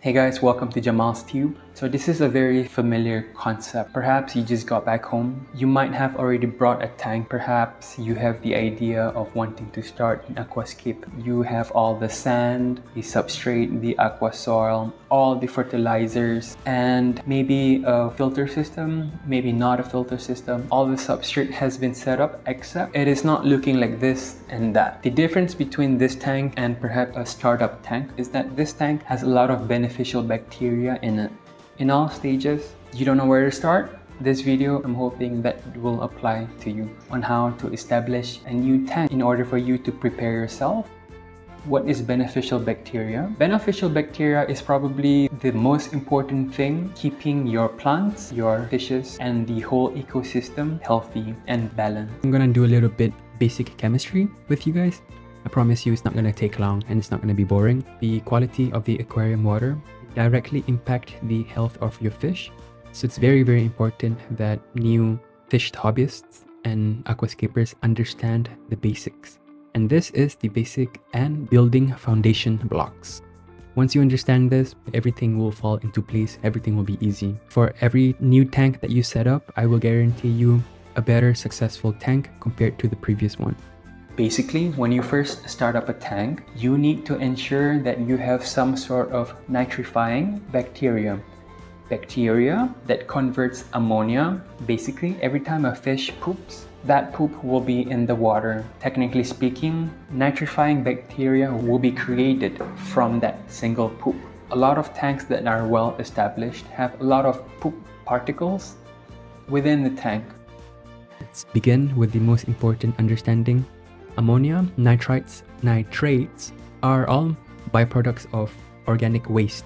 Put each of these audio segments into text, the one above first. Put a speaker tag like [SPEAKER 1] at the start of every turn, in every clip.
[SPEAKER 1] Hey guys, welcome to jamalsTUBE. So this is a very familiar concept. Perhaps you just got back home. You might have already brought a tank. Perhaps you have the idea of wanting to start an aquascape. You have all the sand, the substrate, the aqua soil, all the fertilizers, and maybe a filter system, maybe not a filter system. All the substrate has been set up, except it is not looking like this and that. The difference between this tank and perhaps a startup tank is that this tank has a lot of beneficial bacteria in it. In all stages, you don't know where to start? This video, I'm hoping that it will apply to you on how to establish a new tank in order for you to prepare yourself. What is beneficial bacteria? Beneficial bacteria is probably the most important thing keeping your plants, your fishes, and the whole ecosystem healthy and balanced.
[SPEAKER 2] I'm gonna do a little bit basic chemistry with you guys. I promise you it's not gonna take long and it's not gonna be boring. The quality of the aquarium water directly impact the health of your fish. So it's very important that new fish hobbyists and aquascapers understand the basics. And this is the basic and building foundation blocks. Once you understand this, everything will fall into place, everything will be easy. For every new tank that you set up, I will guarantee you a better successful tank compared to the previous one.
[SPEAKER 1] Basically, when you first start up a tank, you need to ensure that you have some sort of nitrifying bacteria. Bacteria that converts ammonia. Basically, every time a fish poops, that poop will be in the water. Technically speaking, nitrifying bacteria will be created from that single poop. A lot of tanks that are well established have a lot of poop particles within the tank.
[SPEAKER 2] Let's begin with the most important understanding. Ammonia, nitrates are all byproducts of organic waste,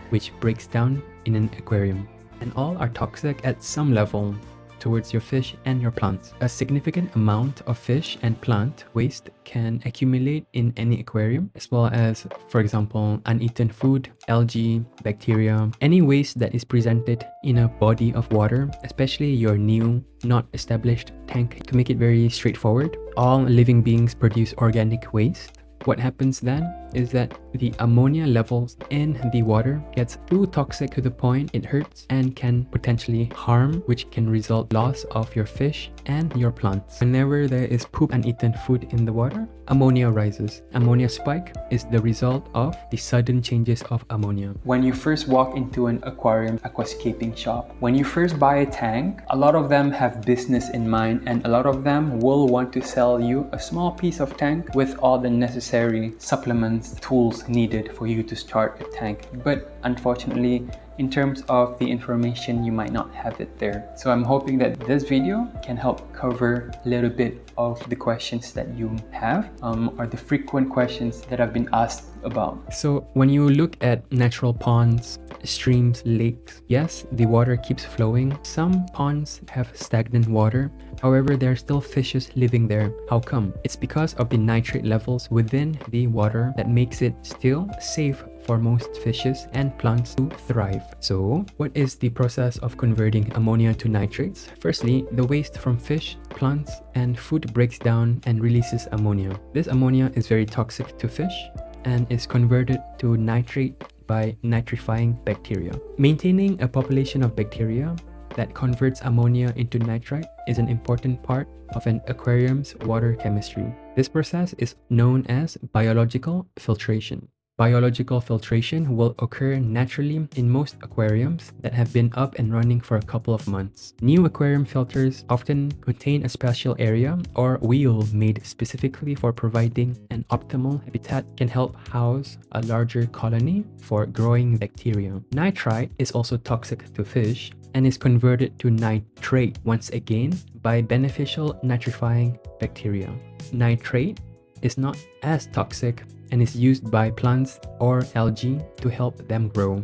[SPEAKER 2] which breaks down in an aquarium, and all are toxic at some level towards your fish and your plants. A significant amount of fish and plant waste can accumulate in any aquarium, as well as, for example, uneaten food, algae, bacteria, any waste that is presented in a body of water, especially your new, not established tank. To make it very straightforward, all living beings produce organic waste. What happens then is that the ammonia levels in the water gets too toxic to the point it hurts and can potentially harm, which can result loss of your fish and your plants. Whenever there is poop and eaten food in the water, ammonia rises. Ammonia spike is the result of the sudden changes of ammonia.
[SPEAKER 1] When you first walk into an aquarium aquascaping shop, when you first buy a tank, a lot of them have business in mind, and a lot of them will want to sell you a small piece of tank with all the necessary supplements, tools needed for you to start a tank. But unfortunately, in terms of the information, you might not have it there. So I'm hoping that this video can help cover a little bit of the questions that you have, or the frequent questions that have been asked about.
[SPEAKER 2] So when you look at natural ponds, streams, lakes, yes, the water keeps flowing. Some ponds have stagnant water. However, there are still fishes living there. How come? It's because of the nitrate levels within the water that makes it still safe for most fishes and plants to thrive. So, what is the process of converting ammonia to nitrates? Firstly, the waste from fish, plants, and food breaks down and releases ammonia. This ammonia is very toxic to fish and is converted to nitrate by nitrifying bacteria. Maintaining a population of bacteria that converts ammonia into nitrite is an important part of an aquarium's water chemistry. This process is known as biological filtration. Biological filtration will occur naturally in most aquariums that have been up and running for a couple of months. New aquarium filters often contain a special area or wheel made specifically for providing an optimal habitat, can help house a larger colony for growing bacteria. Nitrite is also toxic to fish and is converted to nitrate once again by beneficial nitrifying bacteria. Nitrate is not as toxic and is used by plants or algae to help them grow.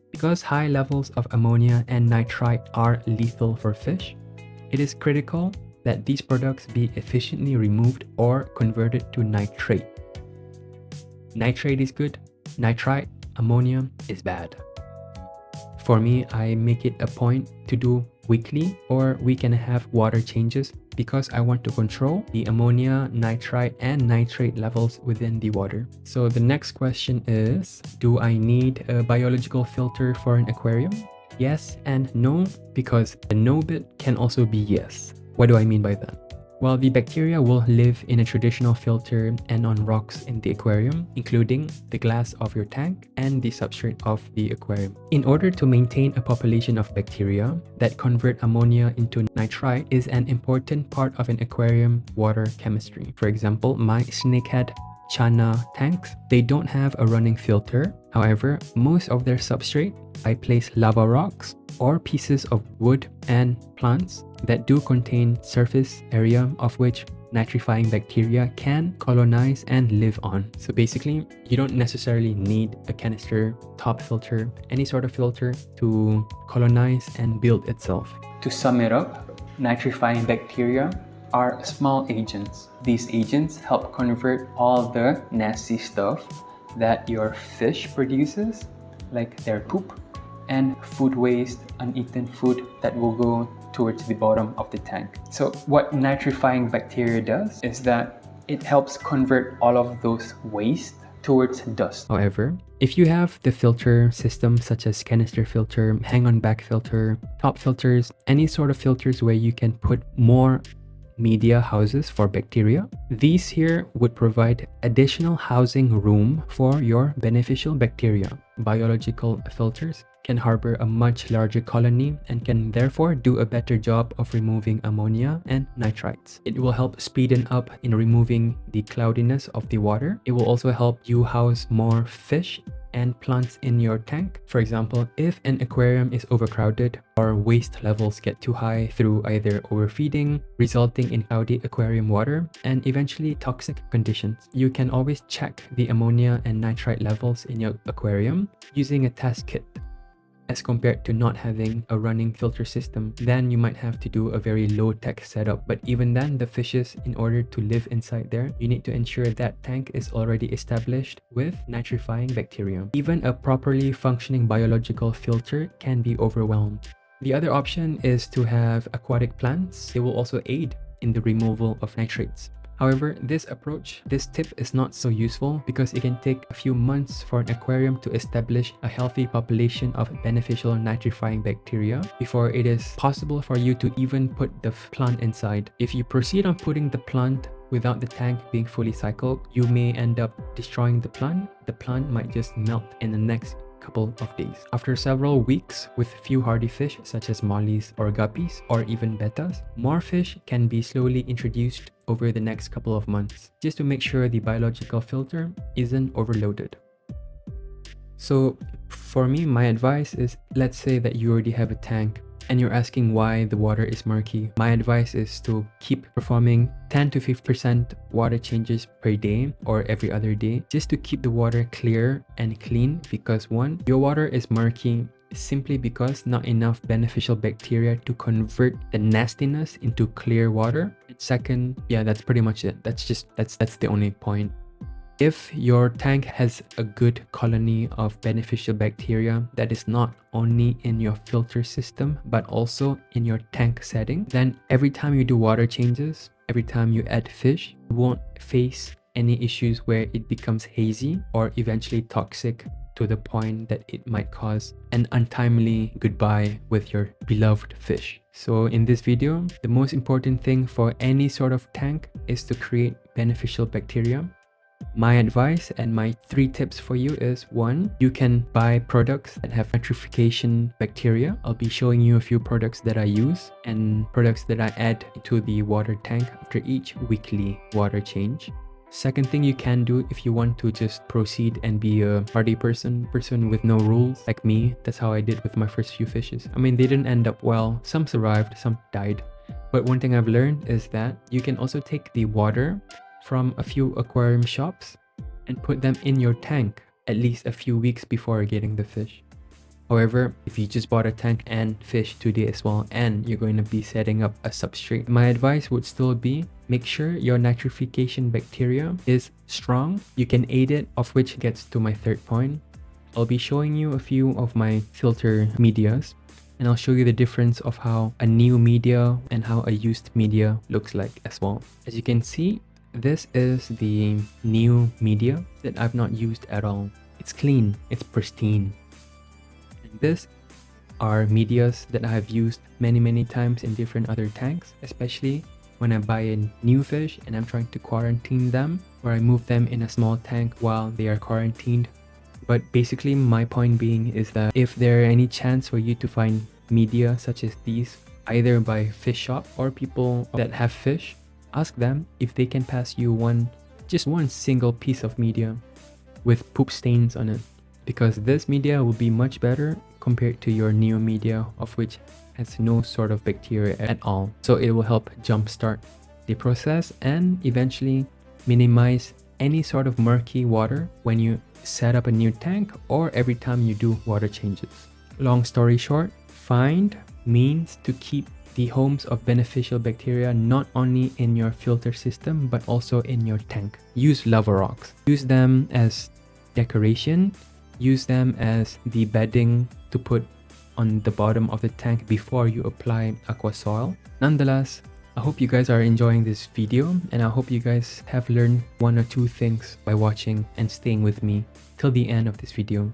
[SPEAKER 2] Because high levels of ammonia and nitrite are lethal for fish, it is critical that these products be efficiently removed or converted to nitrate. Nitrate is good, nitrite, ammonia is bad. For me, I make it a point to do weekly, or we can have water changes because I want to control the ammonia, nitrite, and nitrate levels within the water. So the next question is, do I need a biological filter for an aquarium? Yes and no, because the no bit can also be yes. What do I mean by that? Well, the bacteria will live in a traditional filter and on rocks in the aquarium, including the glass of your tank and the substrate of the aquarium. In order to maintain a population of bacteria that convert ammonia into nitrite is an important part of an aquarium water chemistry. For example, my snakehead Channa tanks, they don't have a running filter. However, most of their substrate, I place lava rocks or pieces of wood and plants that do contain surface area of which nitrifying bacteria can colonize and live on. So basically, you don't necessarily need a canister, top filter, any sort of filter to colonize and build itself.
[SPEAKER 1] To sum it up, nitrifying bacteria are small agents. These agents help convert all the nasty stuff that your fish produces, like their poop and food waste, uneaten food that will go towards the bottom of the tank. So what nitrifying bacteria does is that it helps convert all of those waste towards dust.
[SPEAKER 2] However, if you have the filter system such as canister filter, hang-on back filter, top filters, any sort of filters where you can put more media houses for bacteria, these here would provide additional housing room for your beneficial bacteria. Biological filters can harbor a much larger colony and can therefore do a better job of removing ammonia and nitrites. It will help speeden up in removing the cloudiness of the water. It will also help you house more fish and plants in your tank. For example, if an aquarium is overcrowded or waste levels get too high through either overfeeding, resulting in cloudy aquarium water, and eventually toxic conditions, you can always check the ammonia and nitrite levels in your aquarium using a test kit. As compared to not having a running filter system, then you might have to do a very low-tech setup. But even then, the fishes, in order to live inside there, you need to ensure that tank is already established with nitrifying bacteria. Even a properly functioning biological filter can be overwhelmed. The other option is to have aquatic plants. They will also aid in the removal of nitrates. However, this tip is not so useful because it can take a few months for an aquarium to establish a healthy population of beneficial nitrifying bacteria before it is possible for you to even put the plant inside. If you proceed on putting the plant without the tank being fully cycled, you may end up destroying the plant. The plant might just melt in the next couple of days. After several weeks with few hardy fish such as mollies or guppies or even bettas, more fish can be slowly introduced over the next couple of months, just to make sure the biological filter isn't overloaded. So for me, my advice is, let's say that you already have a tank and you're asking why the water is murky. My advice is to keep performing 10 to 50% water changes per day or every other day, just to keep the water clear and clean, because one, your water is murky simply because not enough beneficial bacteria to convert the nastiness into clear water. And second, yeah, that's pretty much it. That's the only point. If your tank has a good colony of beneficial bacteria that is not only in your filter system but also in your tank setting, then every time you do water changes, every time you add fish, you won't face any issues where it becomes hazy or eventually toxic to the point that it might cause an untimely goodbye with your beloved fish. So in this video, the most important thing for any sort of tank is to create beneficial bacteria. My advice and my 3 tips for you is: 1, you can buy products that have nitrification bacteria. I'll be showing you a few products that I use and products that I add to the water tank after each weekly water change. Second thing you can do if you want to just proceed and be a party person with no rules like me. That's how I did with my first few fishes. I mean, they didn't end up well. Some survived, some died. But one thing I've learned is that you can also take the water from a few aquarium shops and put them in your tank at least a few weeks before getting the fish. However, if you just bought a tank and fish today as well, and you're going to be setting up a substrate, my advice would still be, make sure your nitrification bacteria is strong. You can aid it, of which gets to my 3rd point. I'll be showing you a few of my filter medias. and I'll show you the difference of how a new media and how a used media looks like as well. As you can see, this is the new media that I've not used at all. It's clean, it's pristine. And this are medias that I have used many times in different other tanks, especially when I buy a new fish and I'm trying to quarantine them, or I move them in a small tank while they are quarantined. But basically my point being is that if there are any chance for you to find media such as these, either by fish shop or people that have fish, ask them if they can pass you just one single piece of media with poop stains on it, because this media will be much better compared to your new media, of which has no sort of bacteria at all. So it will help jumpstart the process and eventually minimize any sort of murky water when you set up a new tank or every time you do water changes. Long story short, find means to keep the homes of beneficial bacteria not only in your filter system but also in your tank. Use lava rocks. Use them as decoration. Use them as the bedding to put on the bottom of the tank before you apply aqua soil. Nonetheless, I hope you guys are enjoying this video, and I hope you guys have learned 1 or 2 things by watching and staying with me till the end of this video.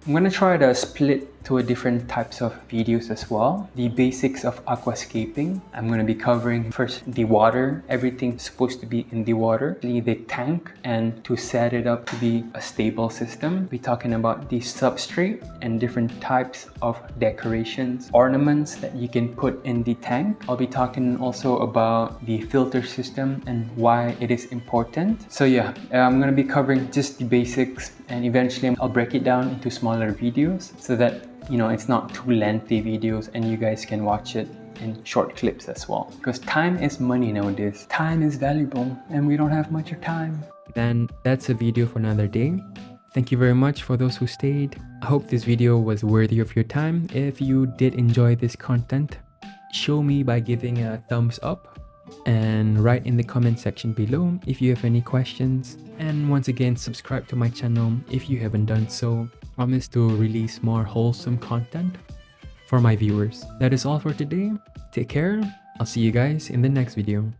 [SPEAKER 1] I'm gonna try to split to a different types of videos as well. The basics of aquascaping. I'm gonna be covering first the water, everything supposed to be in the water, the tank, and to set it up to be a stable system. We're talking about the substrate and different types of decorations, ornaments that you can put in the tank. I'll be talking also about the filter system and why it is important. So yeah, I'm gonna be covering just the basics, and eventually I'll break it down into smaller videos so that it's not too lengthy videos and you guys can watch it in short clips as well, because time is money nowadays. Time is valuable and we don't have much of time.
[SPEAKER 2] Then that's a video for another day. Thank you very much for those who stayed. I hope this video was worthy of your time. If you did enjoy this content, show me by giving a thumbs up and write in the comment section below if you have any questions. And once again, subscribe to my channel if you haven't done so. Promise to release more wholesome content for my viewers. That is all for today. Take care. I'll see you guys in the next video.